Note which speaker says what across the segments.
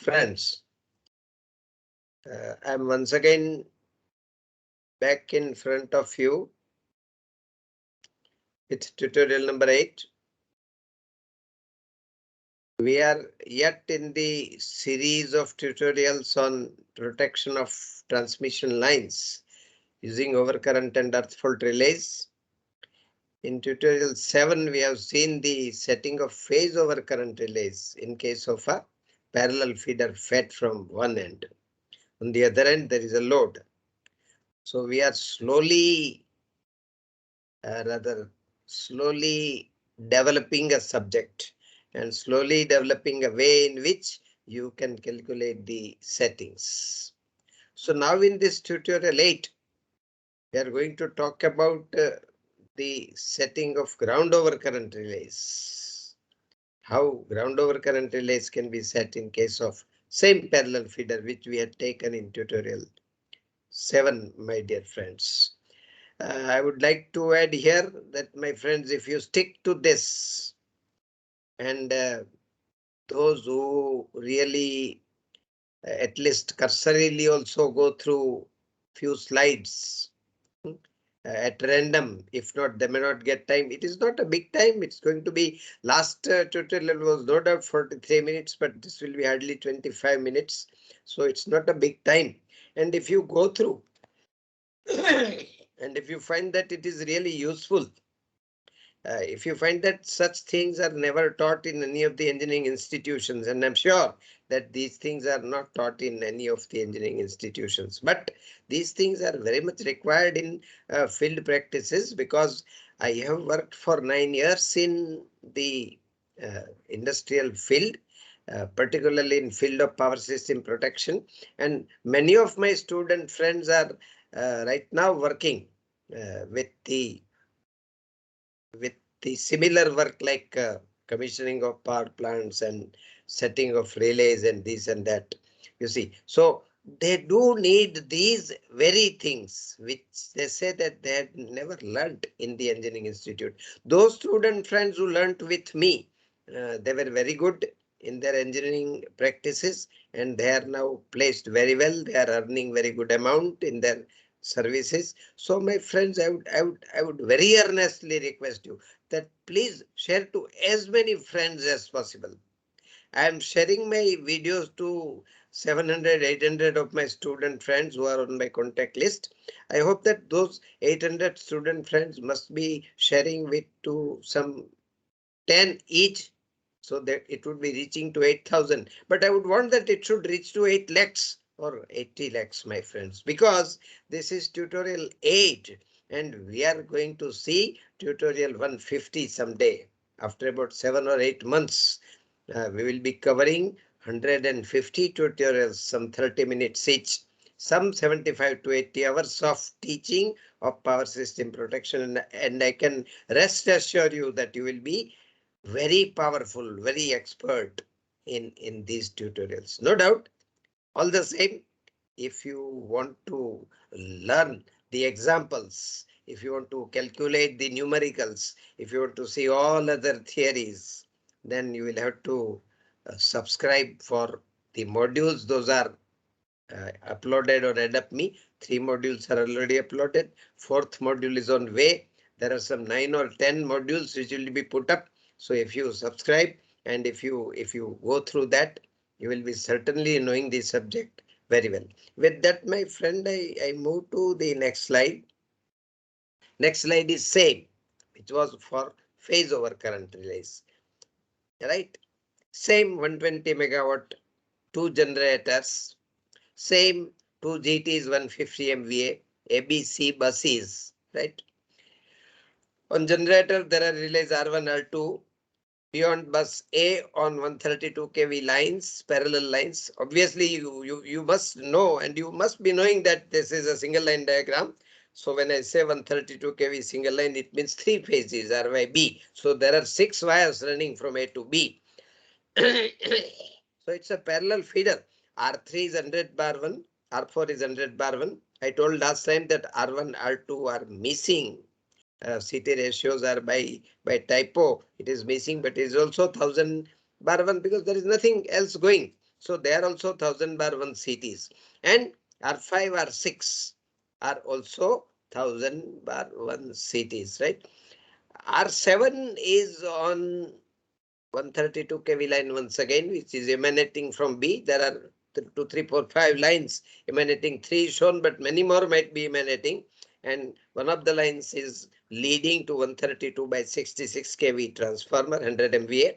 Speaker 1: Friends, I'm once again back in front of you with tutorial number 8. We are yet in the series of tutorials on protection of transmission lines using overcurrent and earth fault relays. In tutorial 7, we have seen the setting of phase overcurrent relays in case of a parallel feeder fed from one end. On the other end, there is a load. So we are slowly developing a subject and slowly developing a way in which you can calculate the settings. So now in this tutorial 8, we are going to talk about the setting of ground overcurrent relays. How ground overcurrent relays can be set in case of same parallel feeder which we had taken in tutorial 7, my dear friends. I would like to add here that, my friends, if you stick to this and those who really at least cursorily also go through few slides at random, if not, they may not get time. It is not a big time. It's going to be last tutorial was no doubt 43 minutes, but this will be hardly 25 minutes. So it's not a big time. And if you go through and if you find that it is really useful, if you find that such things are never taught in any of the engineering institutions, and I'm sure that these things are not taught in any of the engineering institutions, but these things are very much required in field practices, because I have worked for 9 years in the industrial field, particularly in field of power system protection, and many of my student friends are right now working with the similar work like commissioning of power plants and setting of relays and this and that. You see, so they do need these very things which they say that they had never learnt in the engineering institute. Those student friends who learnt with me, they were very good in their engineering practices, and they are now placed very well. They are earning very good amount in their services. So my friends, I would very earnestly request you that please share to as many friends as possible. I am sharing my videos to 700, 800 of my student friends who are on my contact list. I hope that those 800 student friends must be sharing with to some 10 each, so that it would be reaching to 8,000. But I would want that it should reach to 8 lakhs or 80 lakhs, my friends, because this is tutorial 8 and we are going to see tutorial 150 someday. After about 7 or 8 months, we will be covering 150 tutorials, some 30 minutes each, some 75 to 80 hours of teaching of power system protection. And I can rest assure you that you will be very powerful, very expert in these tutorials. No doubt. All the same, if you want to learn the examples, if you want to calculate the numericals, if you want to see all other theories, then you will have to subscribe for the modules. Those are uploaded on AdaptMe. 3 modules are already uploaded. 4th module is on way. There are some 9 or 10 modules which will be put up. So if you subscribe and if you go through that, you will be certainly knowing the subject very well. With that, my friend, I move to the next slide. Next slide is same, which was for phase over current relays. Right? Same 120 megawatt, 2 generators. Same 2 GTs, 150 MVA, ABC buses, right? On generator, there are relays R1, R2. Beyond bus A on 132 kV lines, parallel lines. Obviously, you must know, and you must be knowing that this is a single line diagram. So when I say 132 kV single line, it means 3 phases R, Y, B. So there are 6 wires running from A to B. So it's a parallel feeder. R3 is 100 bar 1, R4 is 100 bar 1. I told last time that R1, R2 are missing. CT ratios are by typo. It is missing, but it is also 1000 bar 1 because there is nothing else going. So they are also 1000 bar 1 CTs. And R5, R6 are also 1000 bar 1 CTs, right? R7 is on 132 kV line once again, which is emanating from B. There are 2, 3, 4, 5 lines emanating, 3 shown, but many more might be emanating. And one of the lines is leading to 132 by 66 kV transformer, 100 MVA.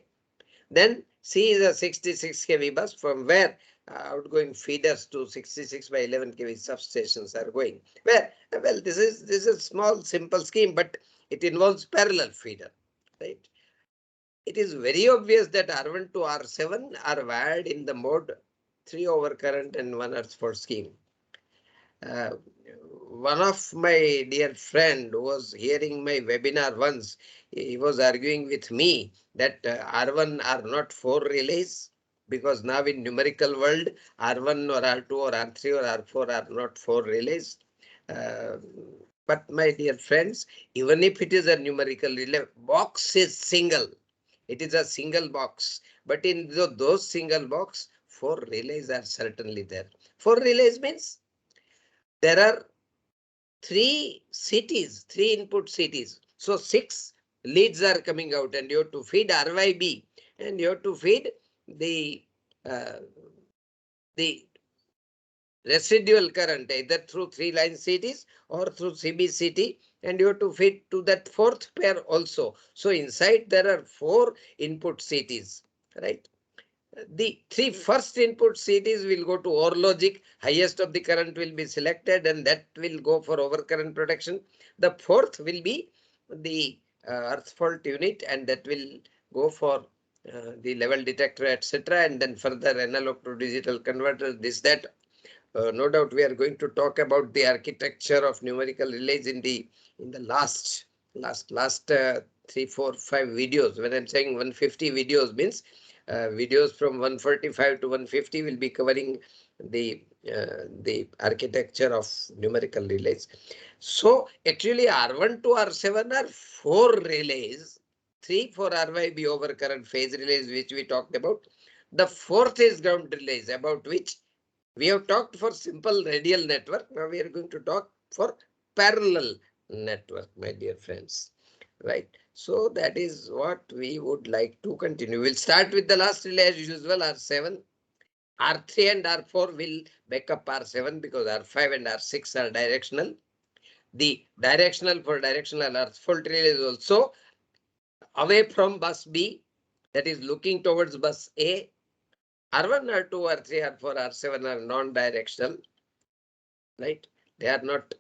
Speaker 1: Then C is a 66 kV bus from where outgoing feeders to 66 by 11 kV substations are going. Well, this is a small simple scheme, but it involves parallel feeder, right? It is very obvious that R1 to R7 are wired in the mode 3 overcurrent and 1 earth fault scheme. Uh, One of my dear friend was hearing my webinar once. He was arguing with me that R1 are not 4 relays because now in numerical world R1 or R2 or R3 or R4 are not 4 relays. Uh, but my dear friends, even if it is a numerical relay, box is single. It is a single box, but in those single box, 4 relays are certainly there. 4 relays means there are 3 cities, 3 input cities. So 6 leads are coming out and you have to feed RYB and you have to feed the uh, the residual current either through 3 line cities or through CBCT, and you have to feed to that 4th pair also. So inside there are 4 input cities, right? The 3 first input cities will go to OR logic. Highest of the current will be selected and that will go for overcurrent protection. The 4th will be the earth fault unit and that will go for the level detector, etc. And then further analog to digital converter, this, that. No doubt we are going to talk about the architecture of numerical relays in the last 3, 4, 5 videos. When I'm saying 150 videos means videos from 145 to 150 will be covering the architecture of numerical relays. So actually R1 to R7 are 4 relays, 3 for RYB overcurrent phase relays which we talked about. The 4th is ground relays, about which we have talked for simple radial network. Now we are going to talk for parallel network, my dear friends. Right. So that is what we would like to continue. We'll start with the last relay as usual, R7. R3 and R4 will back up R7 because R5 and R6 are directional. The directional for directional earth fault relay is also away from bus B, that is looking towards bus A. R1, R2, R3, R4, R7 are non-directional, right? They are not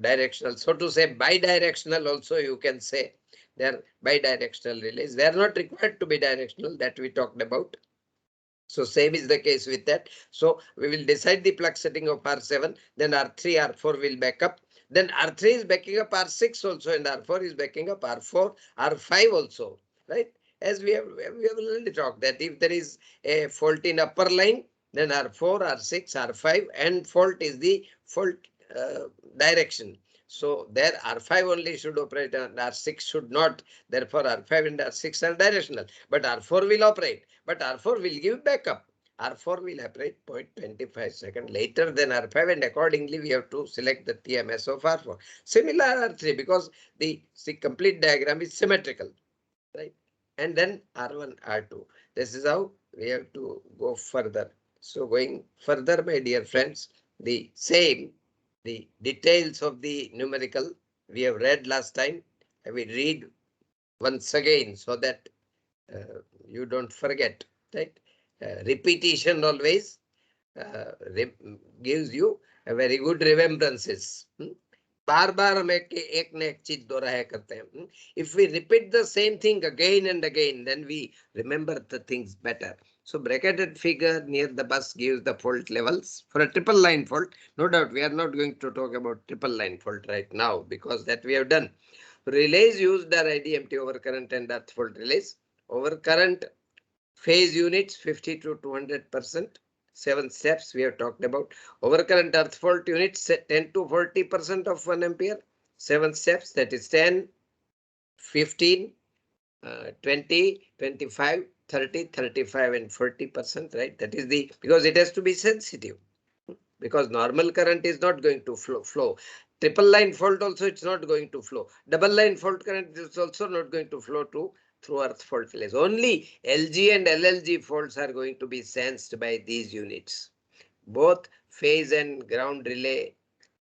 Speaker 1: directional. So to say bidirectional also you can say they are bidirectional relays. They are not required to be directional, that we talked about. So same is the case with that. So we will decide the plug setting of R7, then R3, R4 will back up. Then R3 is backing up R6 also and R4 is backing up R4, R5 also, right? As we have already talked that if there is a fault in upper line, then R4, R6, R5 and fault is the fault direction. So there R5 only should operate and R6 should not. Therefore R5 and R6 are directional, but R4 will operate. But R4 will give backup. R4 will operate 0.25 seconds later than R5 and accordingly we have to select the TMS of R4. Similar R3 because the complete diagram is symmetrical, right? And then R1, R2. This is how we have to go further. So going further, my dear friends, the details of the numerical we have read last time. I will read once again so that you don't forget, right? Repetition always gives you a very good remembrances. बार बार हम एक न एक चीज दोहराया करते हैं. If we repeat the same thing again and again, then we remember the things better. So bracketed figure near the bus gives the fault levels for a triple line fault. No doubt we are not going to talk about triple line fault right now because that we have done. Relays used are IDMT overcurrent and earth fault relays. Overcurrent phase units 50 to 200%. 7 steps we have talked about. Overcurrent earth fault units 10 to 40% of 1 ampere. 7 steps, that is 10, 15, 20, 25, 30, 35 and 40%, right? That is the, because it has to be sensitive, because normal current is not going to flow. Triple line fault also it's not going to flow. Double line fault current is also not going to flow through earth fault relays. Only LG and LLG faults are going to be sensed by these units. Both phase and ground relay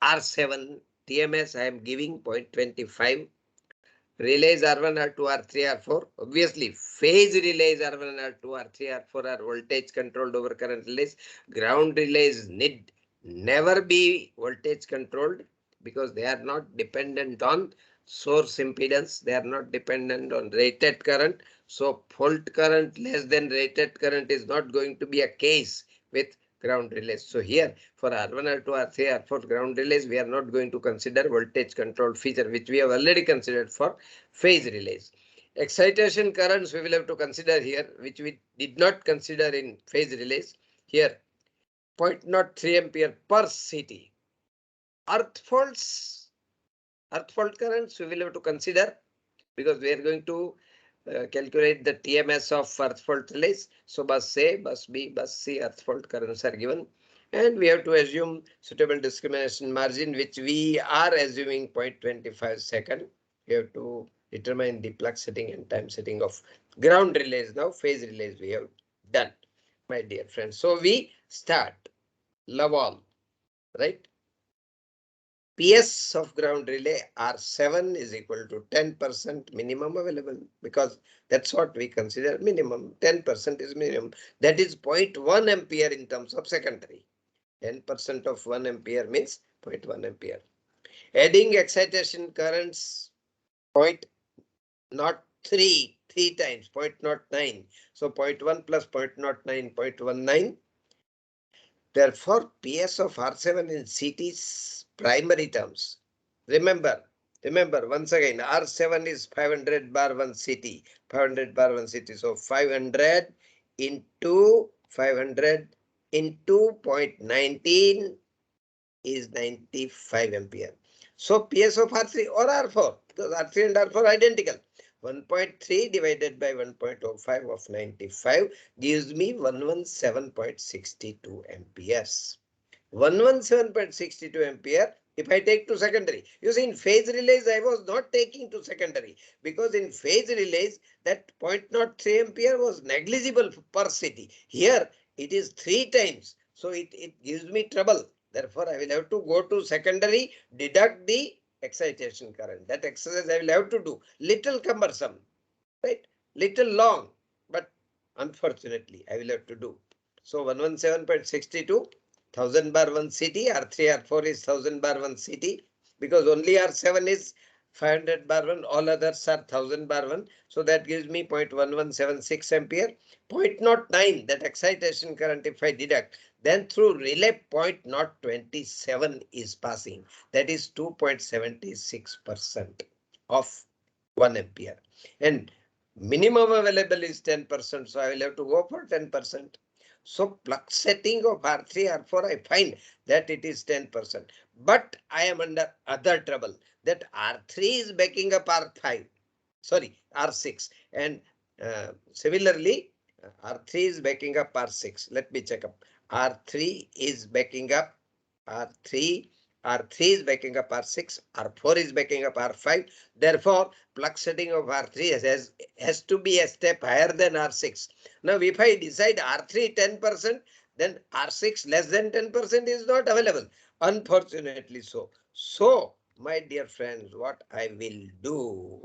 Speaker 1: R7 TMS I am giving 0.25. Relays R1, R2, R3, R4. Obviously, phase relays R1, R2, R3, R4 are voltage controlled overcurrent relays. Ground relays need never be voltage controlled because they are not dependent on source impedance. They are not dependent on rated current. So fault current less than rated current is not going to be a case with ground relays. So here for R1, R2, R3, R4 ground relays, we are not going to consider voltage control feature, which we have already considered for phase relays. Excitation currents we will have to consider here, which we did not consider in phase relays. Here 0.03 ampere per CT. Earth fault currents we will have to consider because we are going to calculate the TMS of earth fault relays. So bus A, bus B, bus C earth fault currents are given. And we have to assume suitable discrimination margin, which we are assuming 0.25 second. We have to determine the plug setting and time setting of ground relays. Now phase relays we have done, my dear friends. So we start. Love all, right? PS of ground relay R7 is equal to 10% minimum available because that's what we consider minimum. 10% is minimum. That is 0.1 ampere in terms of secondary. 10% of 1 ampere means 0.1 ampere. Adding excitation currents 0.03 three times 0.09. So 0.1 plus 0.09, 0.19. Therefore, PS of R7 in CT's primary terms. Remember once again, R7 is 500 bar 1 CT, 500 bar 1 CT. So 500 into 500 into 0.19 is 95 ampere. So PS of R3 or R4, because R3 and R4 are identical. 1.3 divided by 1.05 of 95 gives me 117.62 amperes. 117.62 ampere if I take to secondary. You see, in phase relays, I was not taking to secondary because in phase relays, that 0.03 ampere was negligible per city. Here, it is 3 times. So it gives me trouble. Therefore, I will have to go to secondary, deduct the excitation current. That exercise I will have to do. Little cumbersome, right? Little long, but unfortunately, I will have to do. So 117.62, 1000 bar 1 CT, R3, R4 is 1000 bar 1 CT, because only R7 is 500 bar 1, all others are 1000 bar 1. So that gives me 0.1176 ampere. 0.09, that excitation current if I deduct, then through relay 0.027 is passing. That is 2.76% of 1 ampere. And minimum available is 10%. So I will have to go for 10%. So plug setting of R3, R4, I find that it is 10%. But I am under other trouble that R3 is backing up R5. Sorry, R6. And similarly, R3 is backing up R6. Let me check up. R3 is backing up R3. R3 is backing up R6. R4 is backing up R5. Therefore, plug setting of R3 has to be a step higher than R6. Now, if I decide R3 10%, then R6 less than 10% is not available. Unfortunately so. So, my dear friends, what I will do,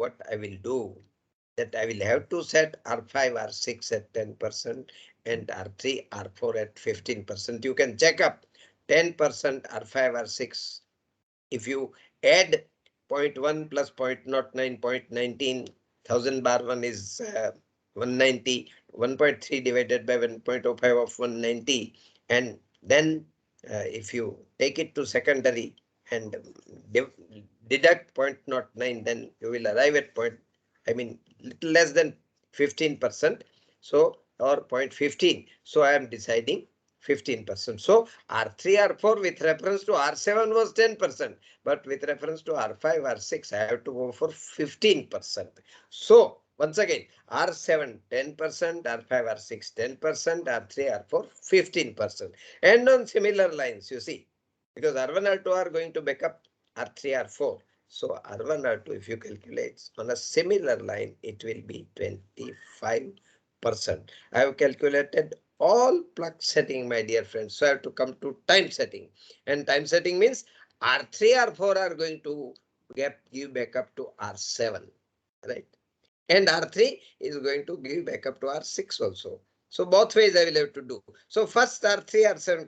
Speaker 1: that I will have to set R5, R6 at 10% and R3, R4 at 15%. You can check up 10% R5, R6. If you add 0.1 plus 0.09, 0.19, 1000 bar 1 is 190, 1.3 divided by 1.05 of 190. And then if you take it to secondary and deduct 0.09, then you will arrive at little less than 15%. So, or 0.15. So I am deciding 15%. So R3, R4 with reference to R7 was 10%, but with reference to R5, R6, I have to go for 15%. So once again, R7 10%, R5, R6 10%, R3, R4 15%. And on similar lines, you see, because R1, R2 are going to back up R3, R4. So R1, R2, if you calculate on a similar line, it will be 25%. I have calculated all plug setting, my dear friends. So I have to come to time setting. And time setting means R3, R4 are going to give backup to R7, right? And R3 is going to give backup to R6 also. So both ways I will have to do. So first R3, R7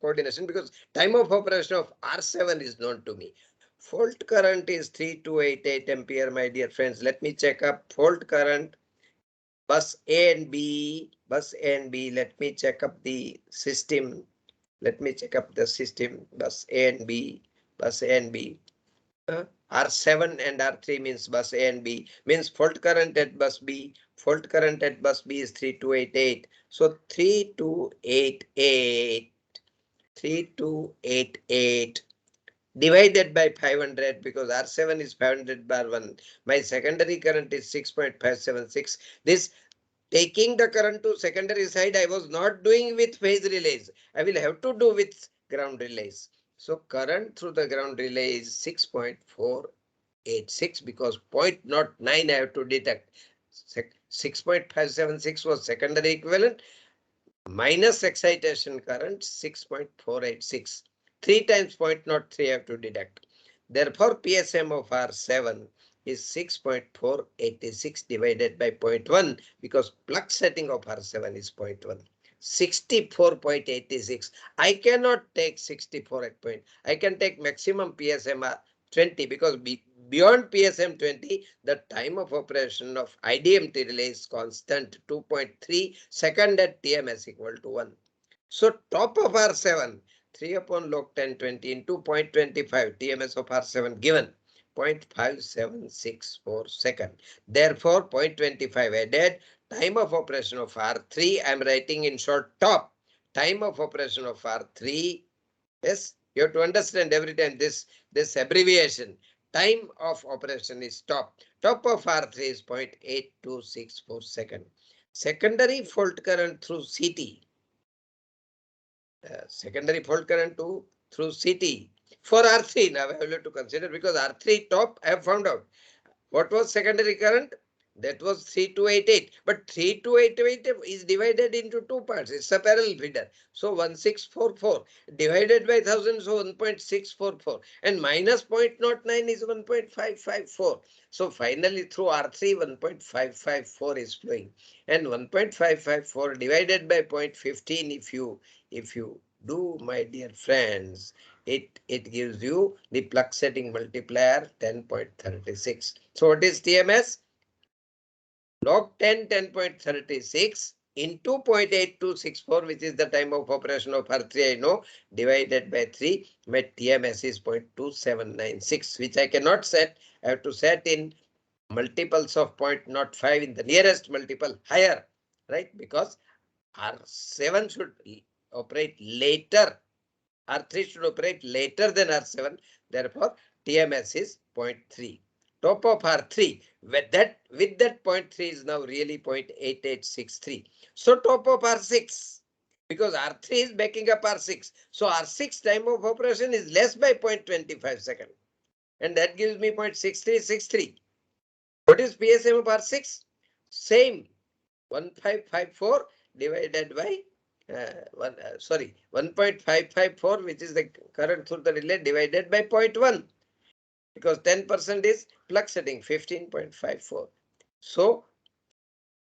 Speaker 1: coordination, because time of operation of R7 is known to me. Fault current is 3288 ampere, my dear friends. Let me check up fault current. Bus A and B, bus A and B. Let me check up the system. Let me check up the system. Bus A and B, bus A and B. R7 and R3 means bus A and B, means fault current at bus B. Fault current at bus B is 3288. So 3288 divided by 500, because R7 is 500 bar 1. My secondary current is 6.576. This taking the current to secondary side, I was not doing with phase relays. I will have to do with ground relays. So current through the ground relay is 6.486, because 0.09 I have to detect. 6.576 was secondary equivalent minus excitation current 6.486. 3 times 0.03 I have to deduct. Therefore, PSM of R7 is 6.486 divided by 0.1, because plug setting of R7 is 0.1. 64.86. I cannot take 64 at point. I can take maximum PSM 20, because beyond PSM 20, the time of operation of IDMT relay is constant 2.3 second at TMS equal to 1. So top of R7, 3 upon log 10 20 into 0.25 TMS of R7 given 0.5764 second. Therefore, 0.25 added. Time of operation of R3, I am writing in short top. Time of operation of R3, yes, you have to understand every time this abbreviation. Time of operation is top. Top of R3 is 0.8264 second. Secondary fault current through CT. Secondary fault current through CT. For R3, now I have to consider, because R3 top I have found out. What was secondary current? That was 3288. But 3288 is divided into two parts. It's a parallel feeder. So 1644 divided by 1000, so 1.644. And minus 0.09 is 1.554. So finally through R3, 1.554 is flowing. And 1.554 divided by 0.15, if you do, my dear friends, it gives you the plug setting multiplier 10.36. So what is TMS? Log 10 10.36 into 0.8264, which is the time of operation of R3, I know, divided by 3. My TMS is 0.2796, which I cannot set. I have to set in multiples of 0.05 in the nearest multiple higher, right? Because R7 should operate later. R3 should operate later than R7. Therefore, TMS is 0.3. Top of R3, with that 0.3 is now really 0.8863. So top of R6, because R3 is backing up R6. So R6 time of operation is less by 0.25 second. And that gives me 0.6363. What is PSM of R6? Same, 1554 divided by 1.554, which is the current through the relay, divided by 0.1, because 10% is plug setting, 15.54. So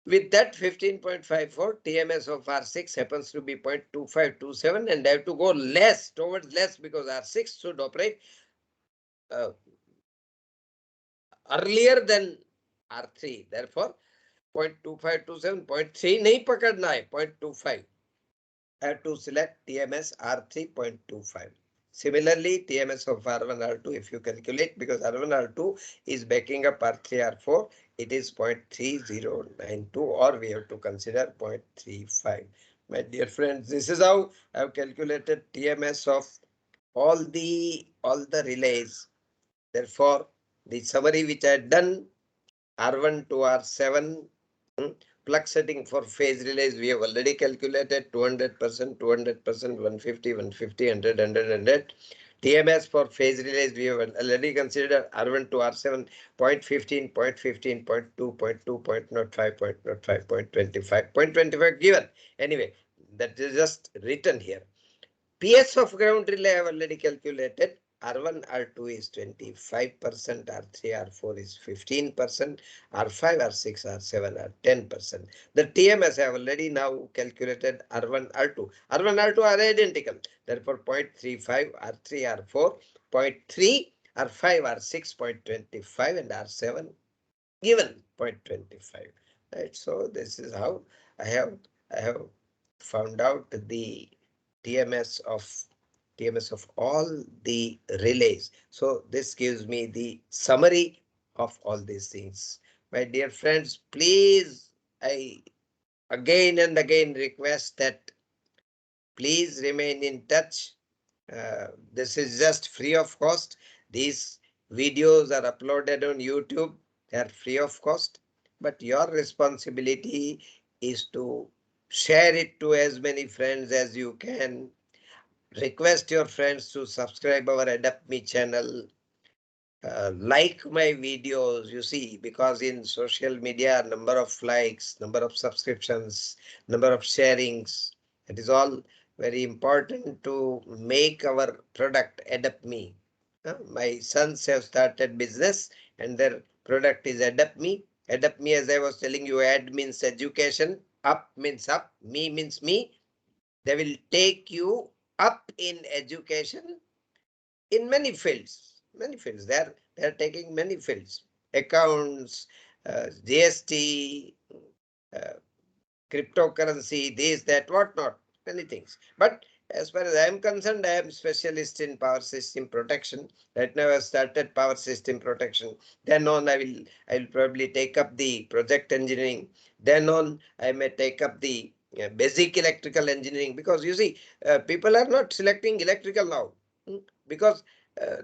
Speaker 1: with that 15.54, TMS of R6 happens to be 0.2527, and I have to go less, towards less, because R6 should operate earlier than R3. Therefore 0.2527, 0.3 नहीं पकड़ना है, 0.25. I have to select TMS R3.25. Similarly, TMS of R1, R2, if you calculate, because R1, R2 is backing up R3, R4, it is 0.3092, or we have to consider 0.35. My dear friends, this is how I have calculated TMS of all the relays. Therefore, the summary which I had done, R1 to R7, plug setting for phase relays, we have already calculated 200%, 200%, 150, 150, 100, 100, 100. TMS for phase relays, we have already considered R1 to R7, 0.15, 0.15, 0.2, 0.2, 0.05, 0.05, 0.25, 0.25 given. Anyway, that is just written here. PS of ground relay I have already calculated. R1, R2 is 25%, R3, R4 is 15%, R5, R6, R7 are 10%. The TMS I have already now calculated R1, R2. R1, R2 are identical. Therefore, 0.35, R3, R4, 0.3, R5, R6, 0.25, and R7 given 0.25. Right. So this is how I have found out the TMS of all the relays. So this gives me the summary of all these things. My dear friends, please, I again and again request that please remain in touch. This is just free of cost. These videos are uploaded on YouTube. They are free of cost. But your responsibility is to share it to as many friends as you can. Request your friends to subscribe our Adapt Me channel. Like my videos, you see, because in social media, number of likes, number of subscriptions, number of sharings, it is all very important to make our product Adapt Me. My sons have started business and their product is Adapt Me. Adapt Me, as I was telling you, ad means education, up means up, me means me. They will take you up in education in many fields. Many fields. They are taking many fields. Accounts, GST, uh, cryptocurrency, this, that, what not, many things. But as far as I am concerned, I am specialist in power system protection. Right now I have started power system protection. Then on I will probably take up the project engineering. Then on I may take up the basic electrical engineering, because you see, people are not selecting electrical now. Because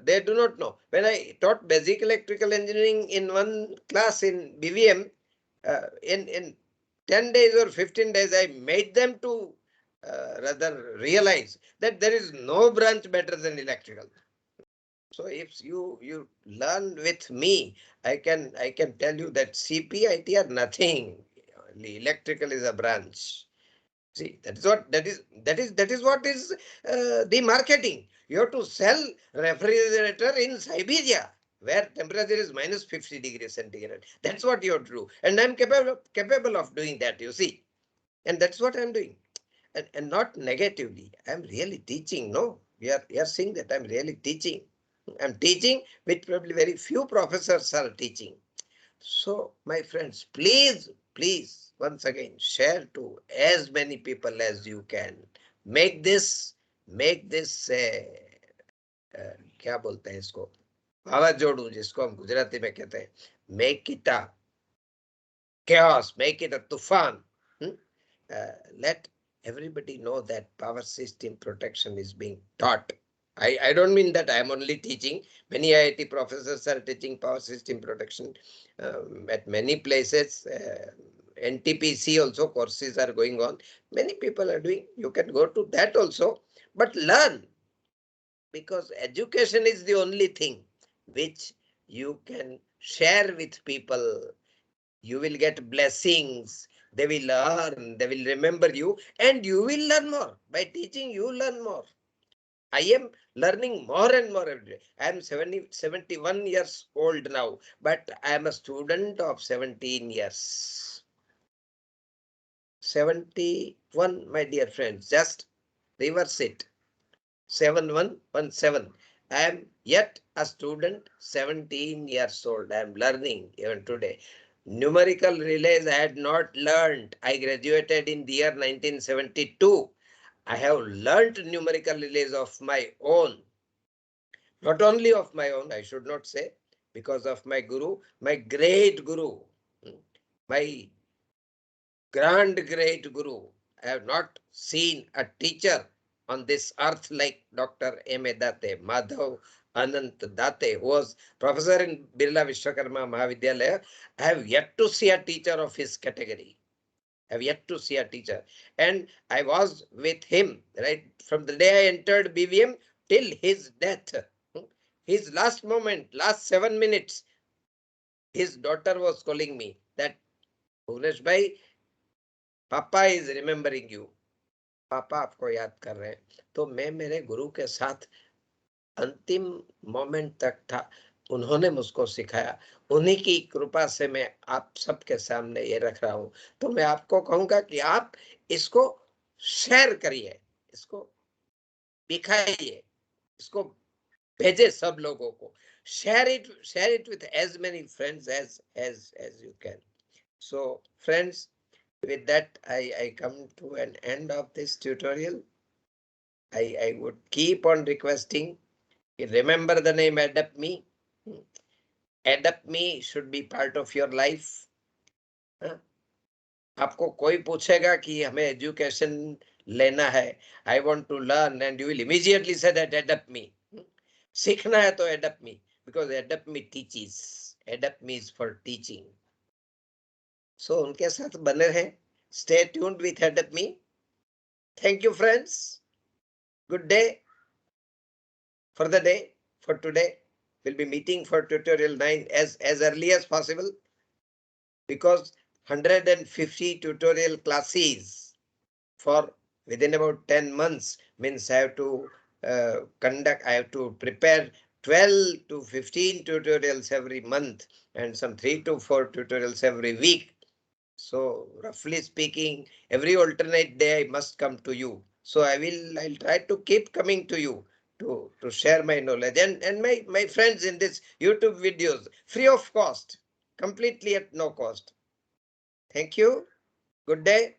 Speaker 1: they do not know. When I taught basic electrical engineering in one class in BVM, in 10 days or 15 days, I made them to rather realize that there is no branch better than electrical. So if you learn with me, I can tell you that CPIT are nothing. Only electrical is a branch. See, that is what is the marketing. You have to sell refrigerator in Siberia, where temperature is minus 50 degrees centigrade. That's what you have to do. And I'm capable of doing that, you see. And that's what I'm doing. And not negatively. I'm really teaching. No, we are seeing that I'm really teaching. I'm teaching, which probably very few professors are teaching. So, my friends, please, once again, share to as many people as you can. make this क्या बोलते हैं इसको, वावाजोड़ू जिसको हम गुजराती में कहते हैं, make it a chaos, make it a tufan. Let everybody know that power system protection is being taught. I don't mean that I am only teaching. Many IIT professors are teaching power system protection at many places. NTPC also courses are going on. Many people are doing. You can go to that also, but learn, because education is the only thing which you can share with people. You will get blessings. They will learn, they will remember you, and you will learn more. By teaching, you learn more. I am learning more and more every day. I am 71 years old now, but I am a student of 17 years. 71, my dear friends, just reverse it. 7117. I am yet a student, 17 years old. I am learning even today. Numerical relays I had not learned. I graduated in the year 1972. I have learnt numerical relays of my own. Not only of my own, I should not say, because of my guru, my great guru, my grand great guru. I have not seen a teacher on this earth like Dr. M. A. Date, Madhav Anant Date, who was professor in Birla Vishwakarma Mahavidyalaya. I have yet to see a teacher of his category. I have yet to see a teacher. And I was with him, right, from the day I entered BVM till his death. His last moment, last 7 minutes, his daughter was calling me that, Bhuvnesh bhai, Papa is remembering you. पापा आपको याद कर रहे हैं. तो मैं मेरे गुरु के साथ अंतिम मोमेंट तक था. उन्होंने मुझको सिखाया. उन्हीं की कृपा से मैं आप सबके सामने ये रख रहा हूं. तो मैं आपको कहूंगा कि आप इसको शेयर करिए, इसको दिखाइए, इसको भेजे सब लोगों को. share it with as many friends as you can. So friends, with that I come to an end of this tutorial. I would keep on requesting, remember the name Adapt Me. Adapt Me should be part of your life. आपको कोई पूछेगा कि हमें education लेना है, I want to learn, and you will immediately say that Adapt Me. सीखना है तो Adapt Me, because Adapt Me teaches. Adapt Me is for teaching. So उनके साथ बने रहें. Stay tuned with Adapt Me. Thank you, friends. Good day for the day. For today, we'll be meeting for tutorial 9 as early as possible, because 150 tutorial classes for within about 10 months means I have to I have to prepare 12 to 15 tutorials every month and some 3 to 4 tutorials every week. So roughly speaking, every alternate day I must come to you. So I'll try to keep coming to you to share my knowledge and my friends in this YouTube videos, free of cost, completely at no cost. Thank you. Good day.